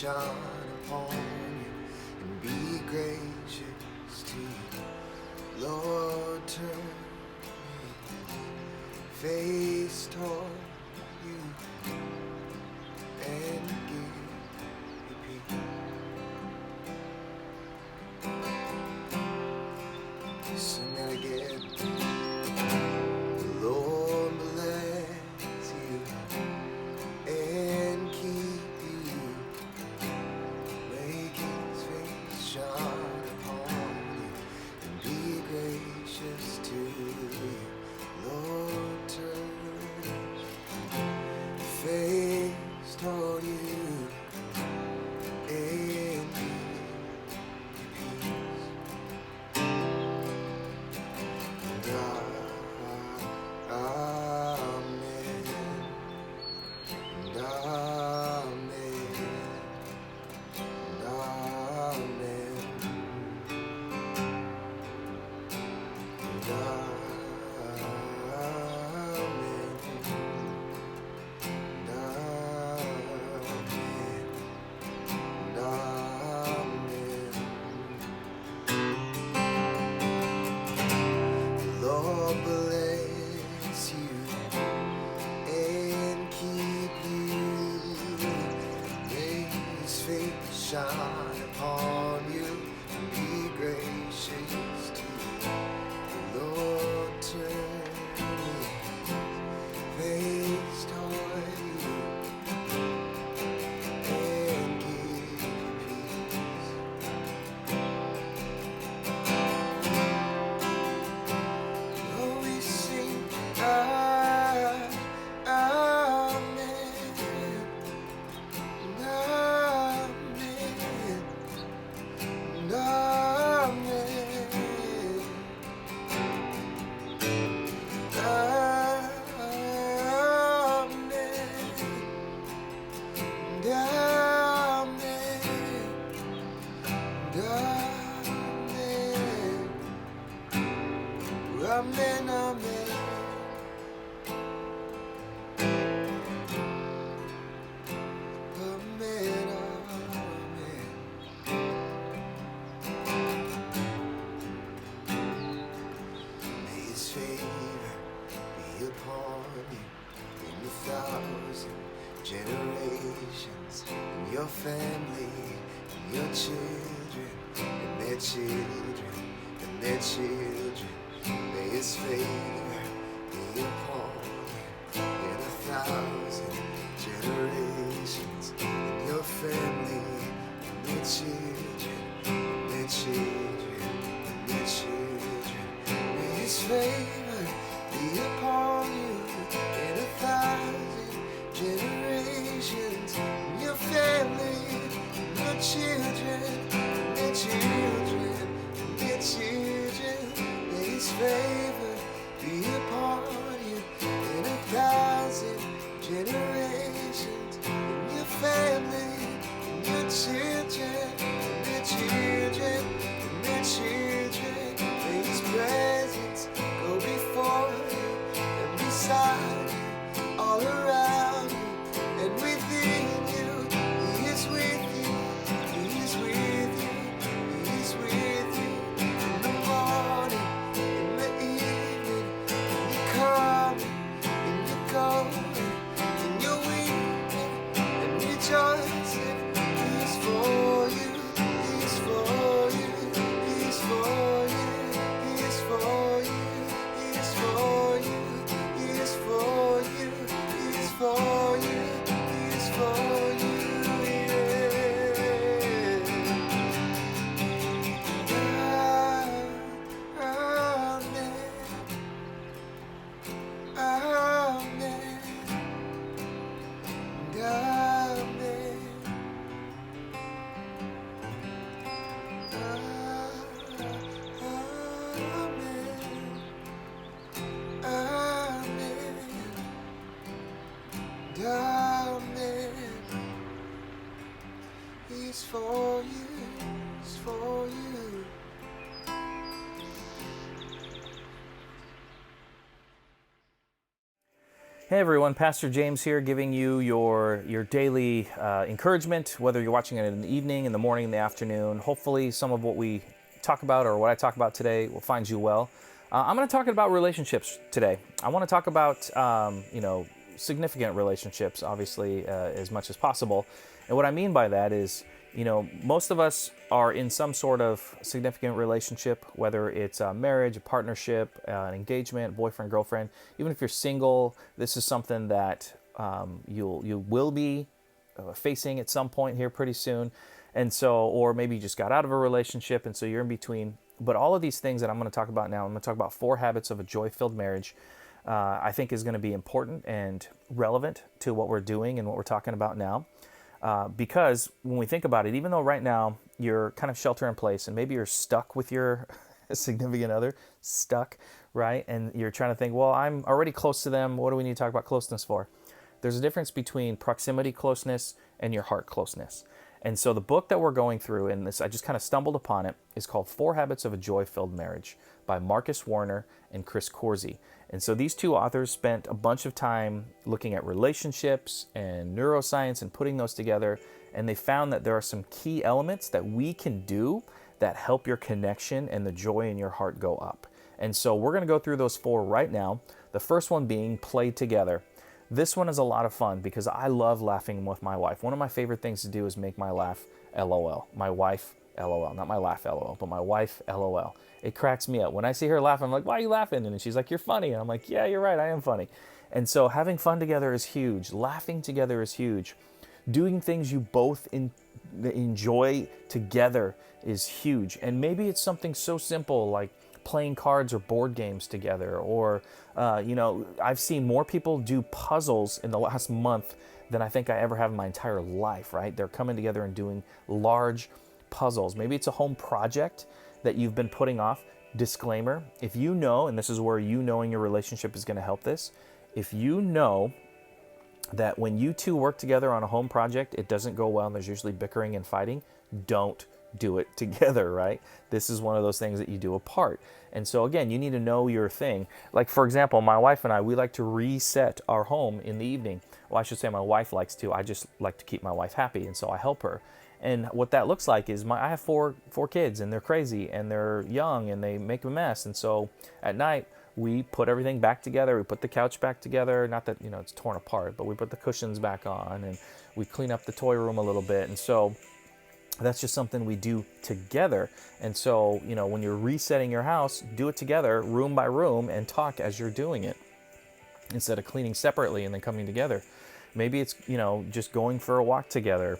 shine upon you and be gracious to you. Lord, turn your face toward you and give you peace. Sing that again. The Lord bless you and keep you. Make His face shine upon you and be gracious to you. Lord, turn your face toward you and give you peace. Amen. And amen. And amen. And amen. And amen. The Lord bless you and keep you. May His face shine upon you and be gracious to you. The Lord turn His face toward you and give you peace. Oh, we sing amen, amen, and amen, amen. Amen, amen. May His favor be upon you in 1,000 generations, and your family, and your children, and their children, and their children. May His favor be upon you in 1,000 generations, and your family, and their children, and their children, and their children. May His favor be upon you in 1,000 generations, and your family, and your children, and their children, and their children. May His favor be upon you in 1,000 generations, and your family, and your children, and their children, and their children. May His presence go before you and beside you, all around you and within you. He is with you, He is with you, He is with you in the morning, in the evening, when you're coming, when you're going, when you're weeping and rejoicing. He is for you, He is for you, He is for you, He is for you, He is for you, He is for you, He is for you, He is for you, yeah. Amen, amen, amen. He's for you, He's for you. Hey everyone, Pastor James here, giving you your daily encouragement, whether you're watching it in the evening, in the morning, in the afternoon. Hopefully some of what we talk about or what I talk about today will find you well. I'm going to talk about relationships today. I want to talk about, significant relationships, obviously, as much as possible. And what I mean by that is, most of us are in some sort of significant relationship, whether it's a marriage, a partnership, an engagement, boyfriend, girlfriend. Even if you're single, this is something that you will be facing at some point here pretty soon. And so, or maybe you just got out of a relationship and so you're in between. But all of these things that I'm going to talk about now, I'm going to talk about 4 habits of a joy-filled marriage. I think is going to be important and relevant to what we're doing and what we're talking about now. Because when we think about it, even though right now you're kind of shelter in place and maybe you're stuck with your significant other, stuck, right? And you're trying to think, well, I'm already close to them. What do we need to talk about closeness for? There's a difference between proximity closeness and your heart closeness. And so the book that we're going through, and this I just kind of stumbled upon it, is called 4 Habits of a Joy-Filled Marriage by Marcus Warner and Chris Corsi. And so these 2 authors spent a bunch of time looking at relationships and neuroscience and putting those together. And they found that there are some key elements that we can do that help your connection and the joy in your heart go up. And so we're going to go through those 4 right now. The first one being play together. This one is a lot of fun because I love laughing with my wife. One of my favorite things to do is make my laugh LOL. My wife LOL. Not my laugh LOL, but my wife LOL. It cracks me up. When I see her laugh, I'm like, why are you laughing? And she's like, you're funny. And I'm like, yeah, you're right. I am funny. And so having fun together is huge. Laughing together is huge. Doing things you both enjoy together is huge. And maybe it's something so simple like playing cards or board games together. Or, I've seen more people do puzzles in the last month than I think I ever have in my entire life, right? They're coming together and doing large puzzles. Maybe it's a home project that you've been putting off. Disclaimer, if you know, and this is where you knowing your relationship is going to help this, if you know that when you 2 work together on a home project, it doesn't go well and there's usually bickering and fighting, don't do it together, right? This is one of those things that you do apart. And so again, you need to know your thing. Like for example, my wife and I, we like to reset our home in the evening. Well, I should say my wife likes to. I just like to keep my wife happy, and so I help her. And what that looks like is I have four kids, and they're crazy, and they're young, and they make a mess. And so at night, we put everything back together. We put the couch back together. Not that, it's torn apart, but we put the cushions back on, and we clean up the toy room a little bit. And so that's just something we do together. And so, when you're resetting your house, do it together, room by room, and talk as you're doing it instead of cleaning separately and then coming together. Maybe it's, just going for a walk together.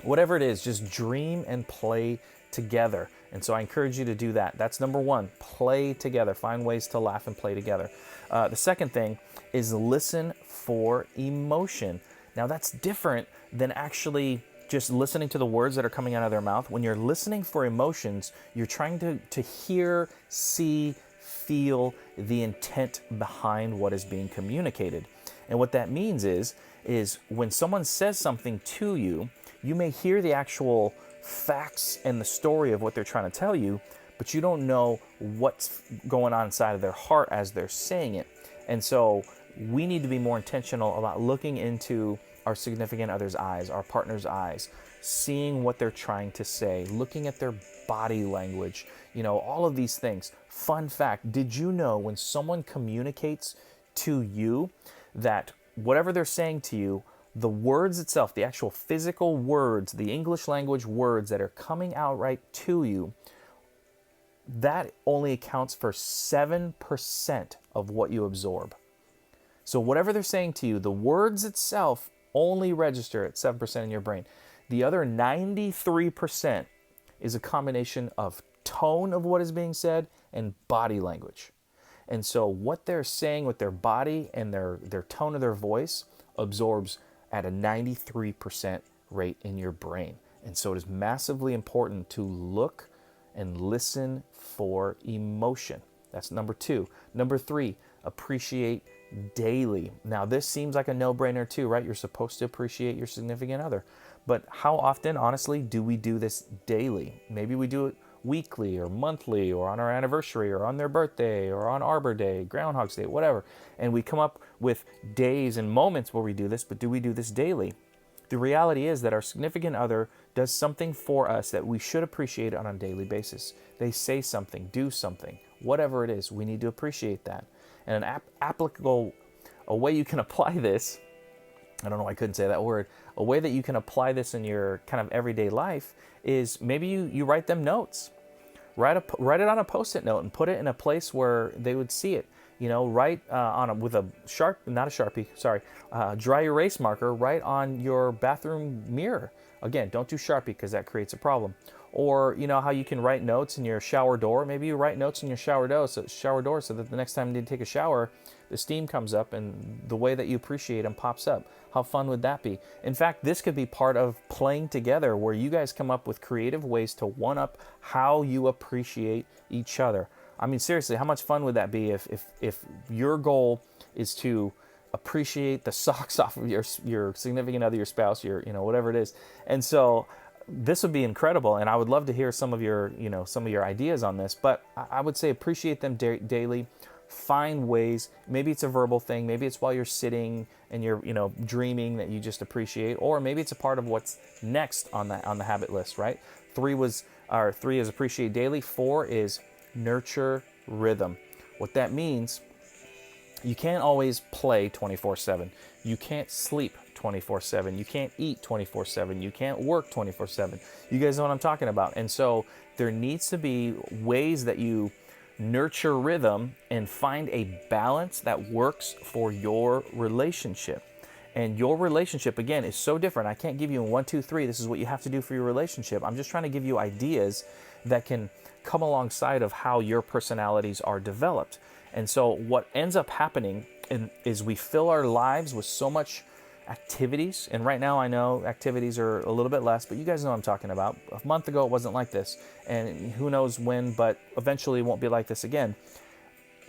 Whatever it is, just dream and play together. And so I encourage you to do that. That's number 1, play together. Find ways to laugh and play together. The second thing is listen for emotion. Now that's different than actually just listening to the words that are coming out of their mouth. When you're listening for emotions, you're trying to hear, see, feel the intent behind what is being communicated. And what that means is when someone says something to you, you may hear the actual facts and the story of what they're trying to tell you, but you don't know what's going on inside of their heart as they're saying it. And so we need to be more intentional about looking into our significant other's eyes, our partner's eyes, seeing what they're trying to say, looking at their body language, all of these things. Fun fact, did you know when someone communicates to you that whatever they're saying to you, the words itself, the actual physical words, the English language words that are coming out right to you, that only accounts for 7% of what you absorb. So whatever they're saying to you, the words itself only register at 7% in your brain. The other 93% is a combination of tone of what is being said and body language. And so what they're saying with their body and their tone of their voice absorbs at a 93% rate in your brain. And so it is massively important to look and listen for emotion. That's number 2. Number 3, appreciate daily. Now this seems like a no-brainer too, right? You're supposed to appreciate your significant other. But how often, honestly, do we do this daily? Maybe we do it weekly or monthly or on our anniversary or on their birthday or on Arbor Day, Groundhog's Day, whatever. And we come up with days and moments where we do this, but do we do this daily? The reality is that our significant other does something for us that we should appreciate on a daily basis. They say something, do something, whatever it is, we need to appreciate that. And an applicable, a way you can apply this, I don't know why I couldn't say that word, a way that you can apply this in your kind of everyday life is maybe you write them notes. Write it on a Post-it note and put it in a place where they would see it. You know, write with a dry erase marker, right on your bathroom mirror. Again, don't do Sharpie because that creates a problem. Or, you know, how you can write notes in your shower door. Maybe you write notes in your shower door so that the next time you take a shower, the steam comes up and the way that you appreciate them pops up. How fun would that be? In fact, this could be part of playing together where you guys come up with creative ways to one-up how you appreciate each other. I mean, seriously, how much fun would that be if your goal is to appreciate the socks off of your significant other, your spouse, your, you know, whatever it is. And so this would be incredible, and I would love to hear some of your ideas on this. But I would say appreciate them daily. Find ways. Maybe it's a verbal thing. Maybe it's while you're sitting and you're, you know, dreaming that you just appreciate, or maybe it's a part of what's next on the habit list. Right? 3 is appreciate daily. 4 is nurture rhythm. What that means, you can't always play 24/7. You can't sleep 24/7. You can't eat 24/7. You can't work 24/7. You guys know what I'm talking about. And so there needs to be ways that you nurture rhythm and find a balance that works for your relationship. And your relationship, again, is so different. I can't give you a 1, 2, 3, this is what you have to do for your relationship. I'm just trying to give you ideas that can come alongside of how your personalities are developed. And so what ends up happening is we fill our lives with so much activities. And right now I know activities are a little bit less, but you guys know what I'm talking about. A month ago it wasn't like this. And who knows when, but eventually it won't be like this again.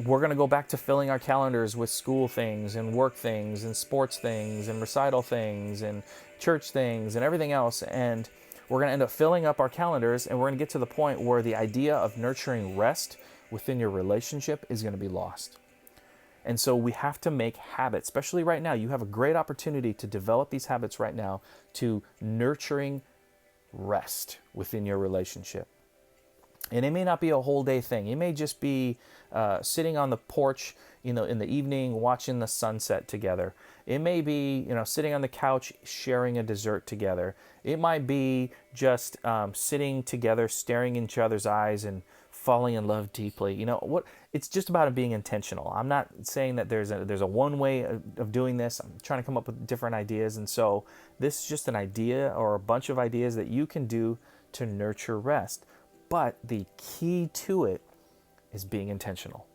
We're going to go back to filling our calendars with school things and work things and sports things and recital things and church things and everything else. And we're going to end up filling up our calendars, and we're going to get to the point where the idea of nurturing rest within your relationship is going to be lost. And so we have to make habits, especially right now. You have a great opportunity to develop these habits right now to nurturing rest within your relationship. And it may not be a whole day thing. It may just be sitting on the porch, you know, in the evening, watching the sunset together. It may be, you know, sitting on the couch, sharing a dessert together. It might be just sitting together, staring in each other's eyes and falling in love deeply. You know what? It's just about it being intentional. I'm not saying that there's a one way of doing this. I'm trying to come up with different ideas. And so this is just an idea or a bunch of ideas that you can do to nurture rest. But the key to it is being intentional.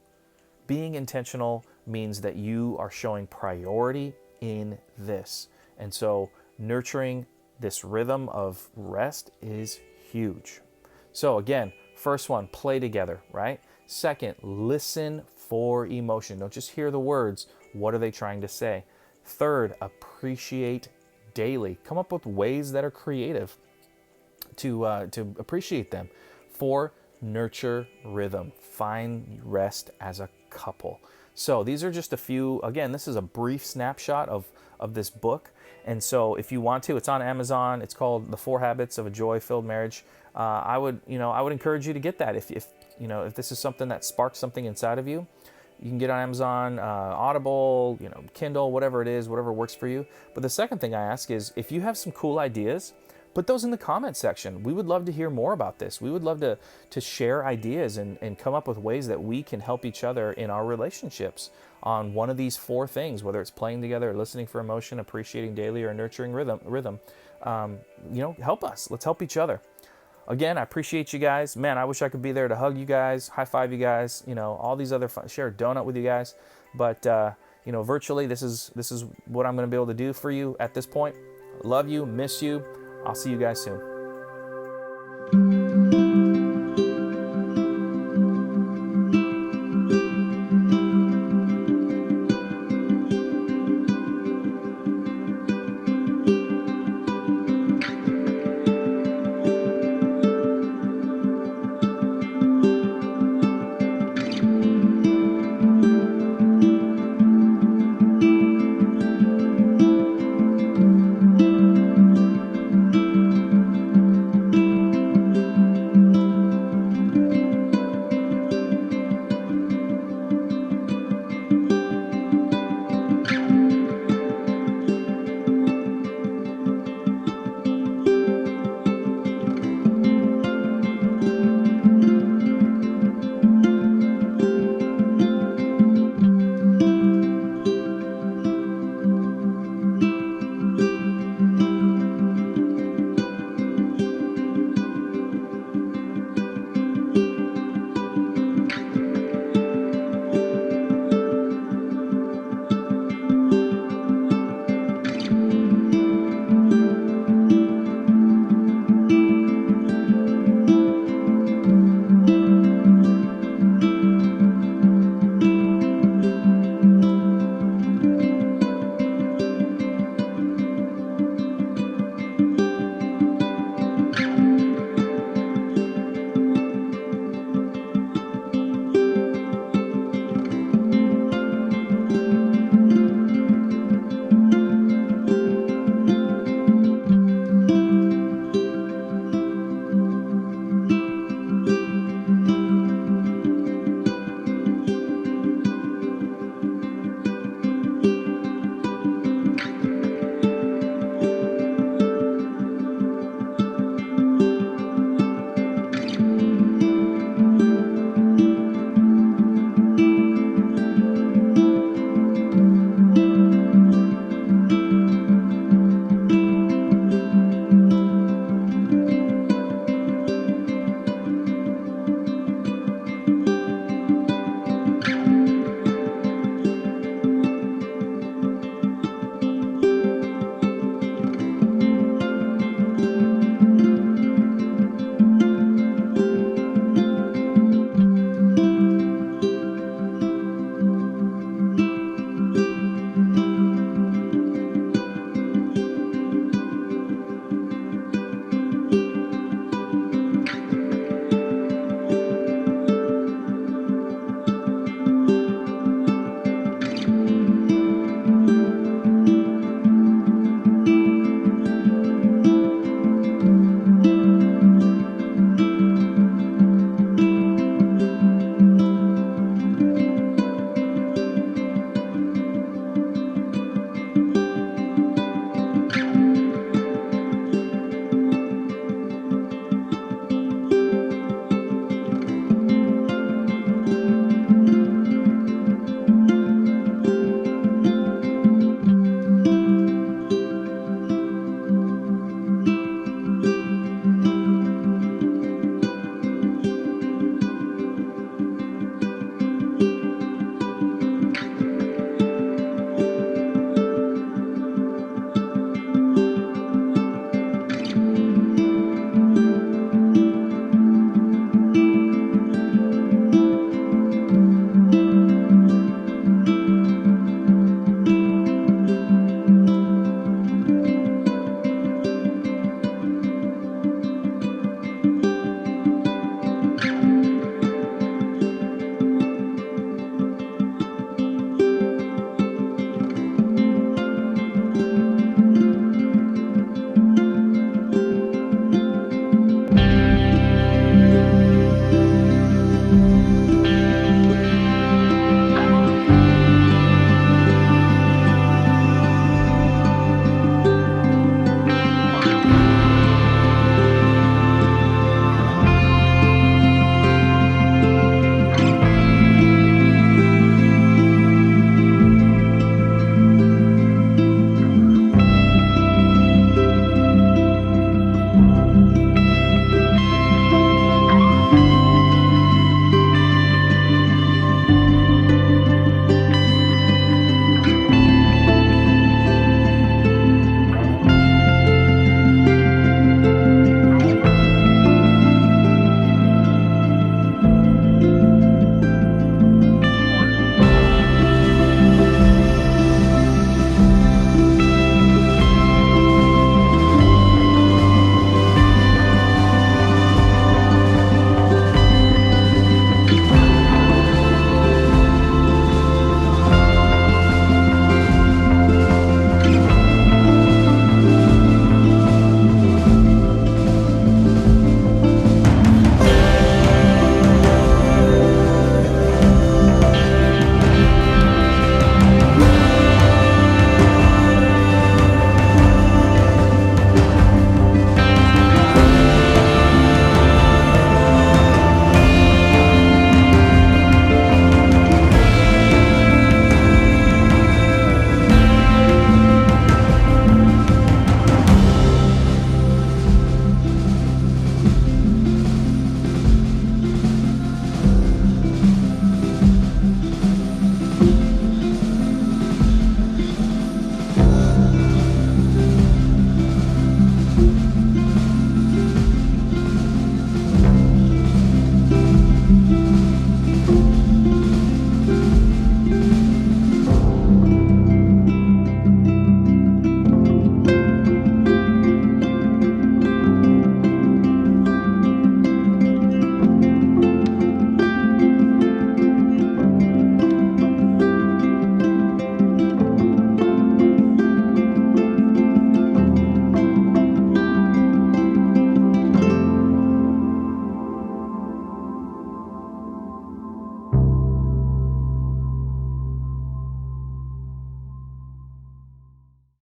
Being intentional means that you are showing priority in this. And so nurturing this rhythm of rest is huge. So again, first one, play together, right? Second, listen for emotion. Don't just hear the words. What are they trying to say? Third, appreciate daily. Come up with ways that are creative to appreciate them. 4, nurture rhythm. Find rest as a couple. So these are just a few. Again, this is a brief snapshot of this book. And so if you want to, it's on Amazon. It's called The 4 Habits of a Joy-Filled Marriage. I would encourage you to get that. If this is something that sparks something inside of you, you can get on Amazon, Audible, Kindle, whatever it is, whatever works for you. But the second thing I ask is, if you have some cool ideas, put those in the comment section. We would love to hear more about this. We would love to share ideas and come up with ways that we can help each other in our relationships on one of these 4 things, whether it's playing together, listening for emotion, appreciating daily, or nurturing rhythm. Help us. Let's help each other. Again, I appreciate you guys. Man, I wish I could be there to hug you guys, high five you guys, all these other share a donut with you guys. But virtually, this is what I'm going to be able to do for you at this point. Love you, miss you. I'll see you guys soon.